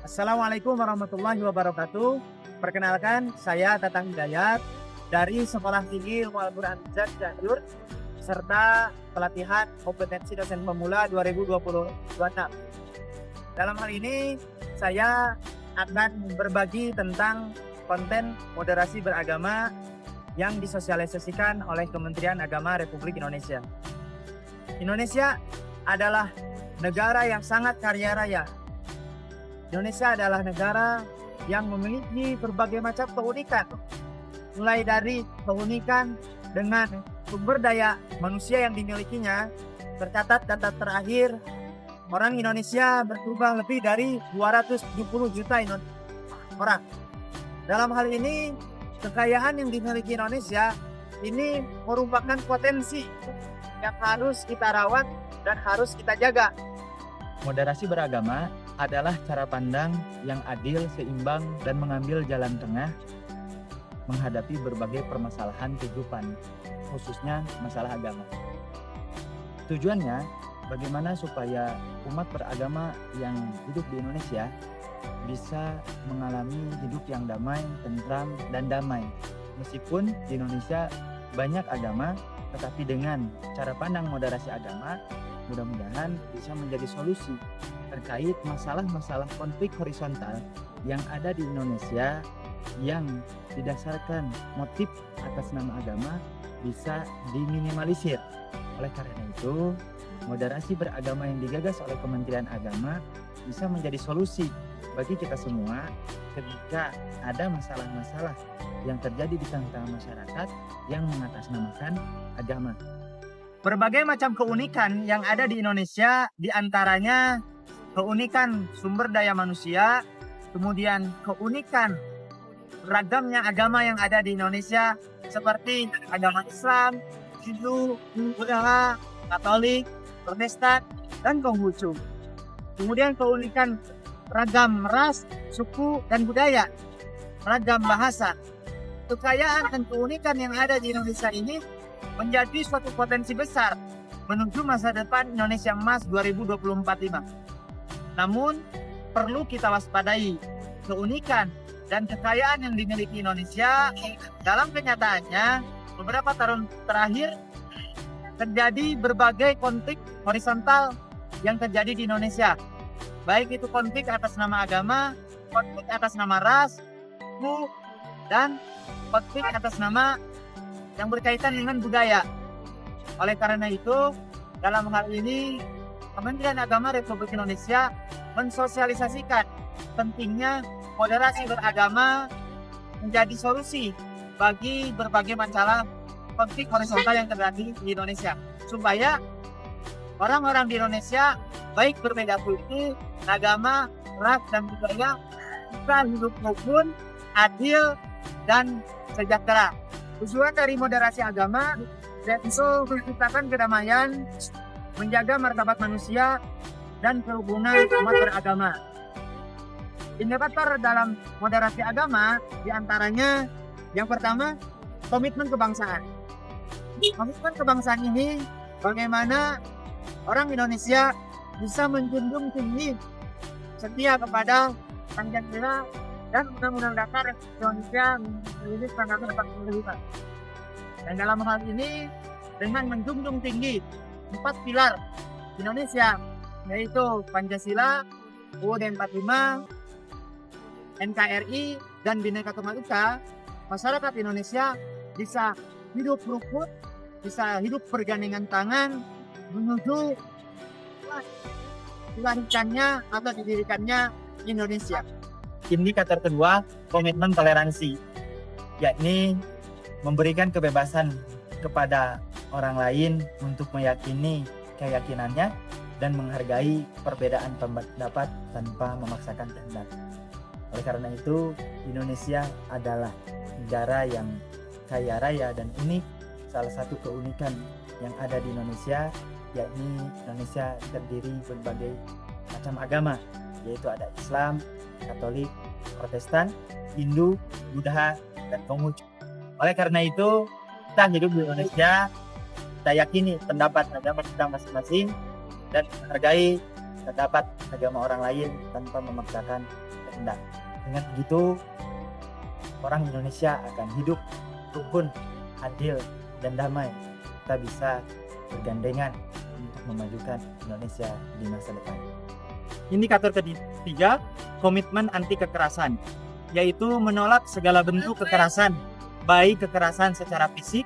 Assalamualaikum warahmatullahi wabarakatuh. Perkenalkan, saya Tatang Hidayat dari Sekolah Tinggi Ilmu Al-Quran Cianjur, serta pelatihan kompetensi dosen pemula 2026. Dalam hal ini, saya akan berbagi tentang konten moderasi beragama yang disosialisasikan oleh Kementerian Agama Republik Indonesia. Indonesia adalah negara yang sangat kaya raya. Indonesia adalah negara yang memiliki berbagai macam keunikan, mulai dari keunikan dengan sumber daya manusia yang dimilikinya. Tercatat data terakhir, orang Indonesia berjumlah lebih dari 270 juta orang. Dalam hal ini, kekayaan yang dimiliki Indonesia ini merupakan potensi yang harus kita rawat dan harus kita jaga. Moderasi beragama adalah cara pandang yang adil, seimbang, dan mengambil jalan tengah menghadapi berbagai permasalahan kehidupan, khususnya masalah agama. Tujuannya, bagaimana supaya umat beragama yang hidup di Indonesia bisa mengalami hidup yang damai, tentram, dan damai. Meskipun di Indonesia banyak agama, tetapi dengan cara pandang moderasi agama, mudah-mudahan bisa menjadi solusi terkait masalah-masalah konflik horizontal yang ada di Indonesia yang didasarkan motif atas nama agama bisa diminimalisir. Oleh karena itu, moderasi beragama yang digagas oleh Kementerian Agama bisa menjadi solusi bagi kita semua ketika ada masalah-masalah yang terjadi di tengah-tengah masyarakat yang mengatasnamakan agama. Berbagai macam keunikan yang ada di Indonesia, diantaranya keunikan sumber daya manusia, kemudian keunikan ragamnya agama yang ada di Indonesia, seperti agama Islam, Hindu, Buddha, Katolik, Protestan, dan Konghucu. Kemudian keunikan ragam ras, suku, dan budaya, ragam bahasa. Kekayaan dan keunikan yang ada di Indonesia ini menjadi suatu potensi besar menuju masa depan Indonesia Emas 2024. Namun, perlu kita waspadai keunikan dan kekayaan yang dimiliki Indonesia. Dalam kenyataannya, beberapa tahun terakhir terjadi berbagai konflik horizontal yang terjadi di Indonesia. Baik itu konflik atas nama agama, konflik atas nama ras, suku, dan konflik atas nama yang berkaitan dengan budaya. Oleh karena itu, dalam hal ini Kementerian Agama Republik Indonesia mensosialisasikan pentingnya moderasi beragama menjadi solusi bagi berbagai masalah konflik horizontal yang terjadi di Indonesia, supaya orang-orang di Indonesia baik berbeda suku, agama, ras, dan budaya bisa hidup rukun, adil, dan sejahtera. Tujuan dari moderasi agama yaitu menciptakan kedamaian, menjaga martabat manusia, dan kerukunan umat beragama. Indikator dalam moderasi agama diantaranya yang pertama, komitmen kebangsaan. Komitmen kebangsaan ini bagaimana orang Indonesia bisa menjunjung tinggi setia kepada Pancasila dan Undang-Undang Dasar Indonesia 1945. Dan dalam hal ini dengan menjunjung tinggi 4 pilar Indonesia, yaitu Pancasila, UUD 45, NKRI, dan Bhinneka Tunggal Ika, masyarakat Indonesia bisa hidup rukun, bisa hidup bergandengan tangan menuju dilahirkannya atau didirikannya Indonesia. Indikator kedua, komitmen toleransi, yakni memberikan kebebasan kepada orang lain untuk meyakini keyakinannya dan menghargai perbedaan pendapat tanpa memaksakan kehendak. Oleh karena itu, Indonesia adalah negara yang kaya raya dan unik. Salah satu keunikan yang ada di Indonesia, yakni Indonesia terdiri berbagai macam agama, yaitu ada Islam, Katolik, Protestan, Hindu, Buddha, dan Konghucu. Oleh karena itu, kita hidup di Indonesia, kita yakini pendapat agama kita masing-masing dan menghargai pendapat agama orang lain tanpa memaksakan rendah. Dengan begitu, orang Indonesia akan hidup rukun, adil, dan damai. Kita bisa bergandengan untuk memajukan Indonesia di masa depan. Indikator ketiga, komitmen anti kekerasan, yaitu menolak segala bentuk kekerasan, baik kekerasan secara fisik,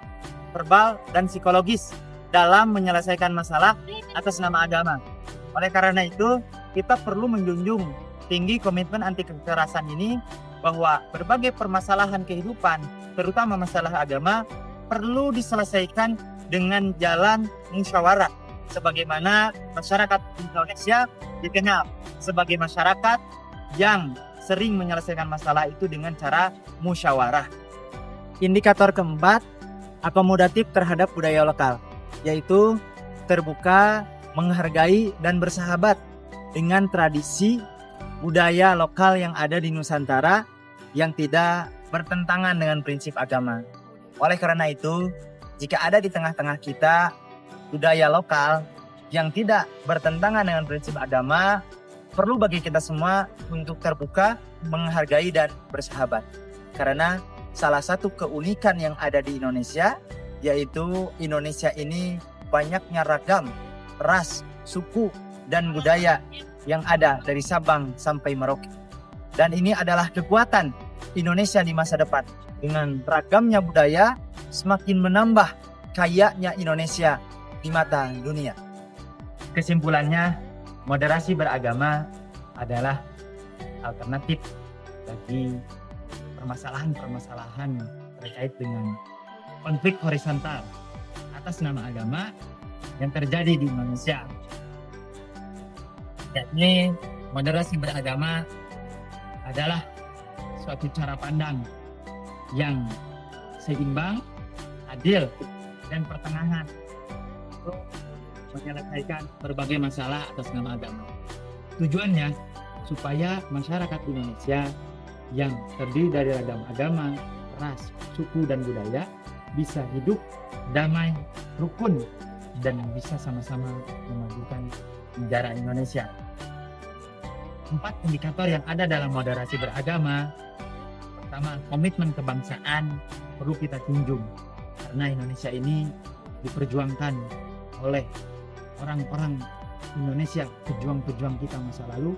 verbal, dan psikologis dalam menyelesaikan masalah atas nama agama. Oleh karena itu, kita perlu menjunjung tinggi komitmen anti kekerasan ini, bahwa berbagai permasalahan kehidupan, terutama masalah agama, perlu diselesaikan dengan jalan musyawarah, sebagaimana masyarakat Indonesia dikenal sebagai masyarakat yang sering menyelesaikan masalah itu dengan cara musyawarah. Indikator keempat, akomodatif terhadap budaya lokal, yaitu terbuka, menghargai, dan bersahabat dengan tradisi budaya lokal yang ada di Nusantara yang tidak bertentangan dengan prinsip agama. Oleh karena itu, jika ada di tengah-tengah kita budaya lokal yang tidak bertentangan dengan prinsip agama, perlu bagi kita semua untuk terbuka, menghargai, dan bersahabat. Karena salah satu keunikan yang ada di Indonesia, yaitu Indonesia ini banyaknya ragam ras, suku, dan budaya yang ada dari Sabang sampai Merauke. Dan ini adalah kekuatan Indonesia di masa depan. Dengan ragamnya budaya, semakin menambah kayanya Indonesia di mata dunia. Kesimpulannya, moderasi beragama adalah alternatif bagi permasalahan-permasalahan terkait dengan konflik horizontal atas nama agama yang terjadi di Indonesia. Yakni moderasi beragama adalah suatu cara pandang yang seimbang, adil, dan pertengahan untuk menyelesaikan berbagai masalah atas nama agama. Tujuannya supaya masyarakat Indonesia yang terdiri dari ragam agama, ras, suku, dan budaya bisa hidup damai, rukun, dan bisa sama-sama memajukan negara Indonesia. 4 indikator yang ada dalam moderasi beragama. Pertama, komitmen kebangsaan perlu kita junjung, karena Indonesia ini diperjuangkan oleh orang-orang Indonesia, pejuang-pejuang kita masa lalu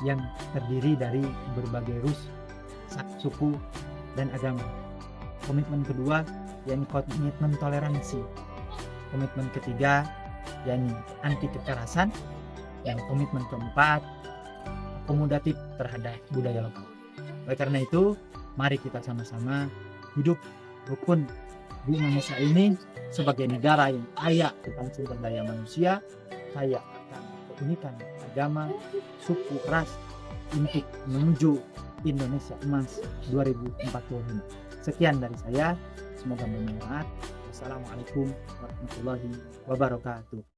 yang terdiri dari berbagai suku, dan agama. Komitmen kedua, yakni komitmen toleransi. Komitmen ketiga, yakni anti kekerasan. Dan komitmen keempat, akomodatif terhadap budaya lokal. Oleh karena itu, mari kita sama-sama hidup rukun di Indonesia ini sebagai negara yang kaya akan sumber daya manusia, kaya akan keunikan agama, suku, ras, untuk menuju Indonesia Emas 2045. Sekian dari saya, semoga bermanfaat. Wassalamualaikum warahmatullahi wabarakatuh.